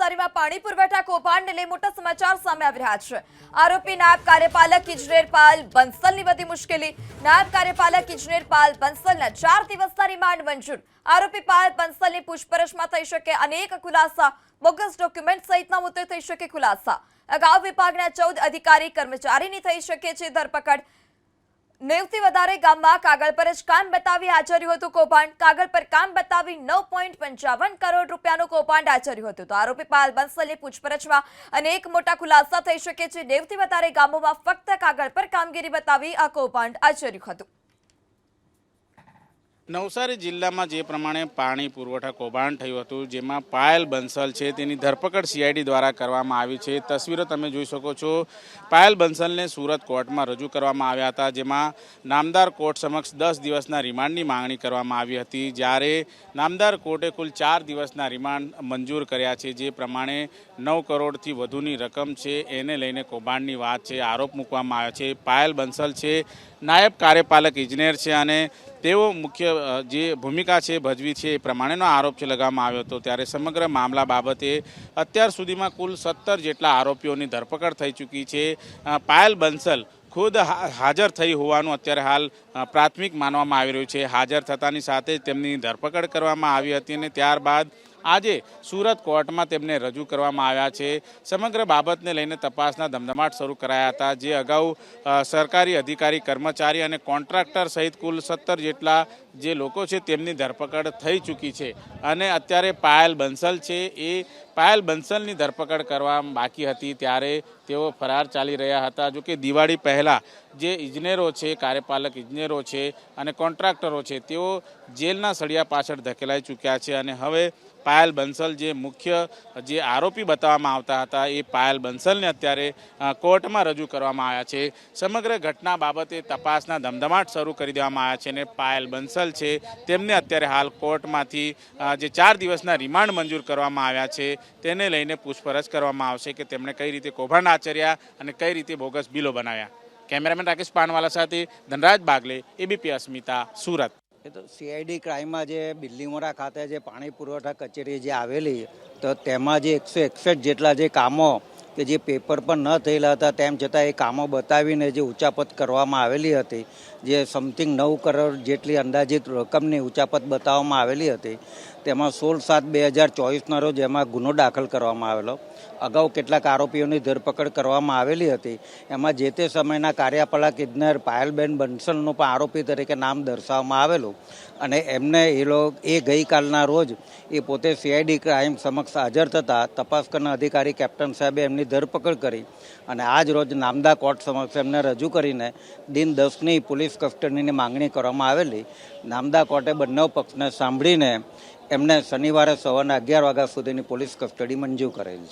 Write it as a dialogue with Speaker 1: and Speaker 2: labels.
Speaker 1: નવસારીમાં પાણી પુરવઠા કૌભાંડને લઈ મોટા સમાચાર સામે આવી રહ્યા છે। આરોપી નાયબ કાર્યપાલક ઇજનેર પાલ બંસલની વધી મુશ્કેલી। નાયબ કાર્યપાલક ઇજનેર પાલ બંસલના 4 દિવસના રિમાન્ડ મંજૂર। આરોપી પાલ બંસલની પૂછપરછમાં થઈ શકે અનેક ખુલાસા। બોગસ ડોક્યુમેન્ટ સહિતના મુદ્દે થઈ શકે ખુલાસા। અગાઉ વિભાગના 14 અધિકારી કર્મચારીની થઈ શકે છે ધરપકડ। 90 થી વધારે ગામમાં કાગળ પર જ કામ બતાવી આચર્યું હતું કૌભાંડ। કાગળ પર કામ બતાવી 9.55 કરોડ રૂપિયાનું કૌભાંડ આચર્યું હતું। તો આરોપી પાલ બંસલની પૂછપરછમાં અનેક મોટા ખુલાસા થઈ શકે છે। 90 થી વધારે ગામોમાં ફક્ત કાગળ પર કામગીરી બતાવી આ કૌભાંડ આચર્યું હતું।
Speaker 2: નવસારી જિલ્લામાં જે પ્રમાણે પાણી પુરવઠા કૌભાંડ થયું હતું, જેમાં પાયલ બંસલ છે તેની ધરપકડ સીઆઈડી દ્વારા કરવામાં આવી છે। તસવીરો તમે જોઈ શકો છો। પાયલ બંસલને સુરત કોર્ટમાં રજૂ કરવામાં આવ્યા હતા, જેમાં નામદાર કોર્ટ સમક્ષ 10 દિવસના રિમાન્ડની માંગણી કરવામાં આવી હતી। જ્યારે નામદાર કોર્ટે કુલ 4 દિવસના રિમાન્ડ મંજૂર કર્યા છે। જે પ્રમાણે 9 કરોડથી વધુની રકમ છે એને લઈને કૌભાંડની વાત છે, આરોપ મૂકવામાં આવ્યો છે। પાયલ બંસલ છે નાયબ કાર્યપાલક ઇજનેર છે અને તેઓ મુખ્ય જે ભૂમિકા છે ભજવી છે એ પ્રમાણેનો આરોપ છે લગાવવામાં આવ્યો હતો। ત્યારે સમગ્ર મામલા બાબતે અત્યાર સુધીમાં કુલ 17 જેટલા આરોપીઓની ધરપકડ થઈ ચૂકી છે। પાયલ બંસલ ખુદ હાજર થઈ હોવાનું અત્યારે હાલ પ્રાથમિક માનવામાં આવી રહ્યું છે। હાજર થતાની સાથે જ તેમની ધરપકડ કરવામાં આવી હતી અને ત્યારબાદ આજે સુરત કોર્ટમાં તેમને રજૂ કરવામાં આવ્યા છે। સમગ્ર બાબતને લઈને તપાસના ધમધમાટ શરૂ કરાયા હતા। જે અગાઉ સરકારી અધિકારી કર્મચારી અને કોન્ટ્રાક્ટર સહિત કુલ 17 જેટલા જે લોકો છે તેમની ધરપકડ થઈ ચૂકી છે અને અત્યારે પાયલ બંસલ છે એ પાયલ બંસલની ધરપકડ કરવા બાકી હતી ત્યારે તેઓ ફરાર ચાલી રહ્યા હતા। જો કે દિવાળી પહેલાં જે ઇજનેરો છે, કાર્યપાલક ઇજનેરો છે અને કોન્ટ્રાક્ટરો છે તેઓ જેલના સળિયા પાછળ ધકેલાઈ ચૂક્યા છે અને હવે પાયલ બંસલ જે મુખ્ય જે આરોપી બતાવવામાં આવતા હતા એ પાયલ બંસલને અત્યારે કોર્ટમાં રજૂ કરવામાં આવ્યા છે। સમગ્ર ઘટના બાબતે તપાસના ધમધમાટ શરૂ કરી દેવામાં આવ્યા છે અને પાયલ બંસલ છે તેમને અત્યારે હાલ કોર્ટમાંથી જે 4 દિવસના રિમાન્ડ મંજૂર કરવામાં આવ્યા છે તેને લઈને પૂછપરછ કરવામાં આવશે કે તેમણે કઈ રીતે કૌભાંડ આચર્યા અને કઈ રીતે બોગસ બિલો બનાવ્યા। કેમેરામેન રાકેશ પાનવાલા સાથે ધનરાજ બાગલે, એબીપી અસ્મિતા, સુરત।
Speaker 3: એ તો સીઆઈડી ક્રાઇમમાં જે બિલ્લીમોરા ખાતે જે પાણી પુરવઠા કચેરી જે આવેલી તો તેમાં જે 161 જેટલા જે કામો કે જે પેપર પર ન થયેલા હતા તેમ છતાં એ કામો બતાવીને જે ઉચાપત કરવામાં આવેલી હતી, જે સમથિંગ 9 કરોડ જેટલી અંદાજિત રકમની ઉચાપત બતાવવામાં આવેલી હતી, તેમાં 16/7/2024ના રોજ એમાં ગુનો દાખલ કરવામાં આવેલો। અગાઉ કેટલાક આરોપીઓની ધરપકડ કરવામાં આવેલી હતી। એમાં જે તે સમયના કાર્યપાલક ઇજનેર પાયલબેન બંસલનું પણ આરોપી તરીકે નામ દર્શાવવામાં આવેલું અને એમને એ ગઈકાલના રોજ એ પોતે સીઆઈડી ક્રાઇમ સમક્ષ હાજર થતાં તપાસ કરનાર અધિકારી કેપ્ટન સાહેબે એમની ધરપકડ કરી અને આજ રોજ નામદા કોર્ટ સમક્ષ એમને રજૂ કરીને દિન 10ની પોલીસ કસ્ટડીની માંગણી કરવામાં આવેલી। નામદા કોર્ટે બંને પક્ષને સાંભળીને એમને શનિવારે સવારના 11 વાગ્યા સુધીની પોલીસ કસ્ટડી મંજૂર કરેલ છે।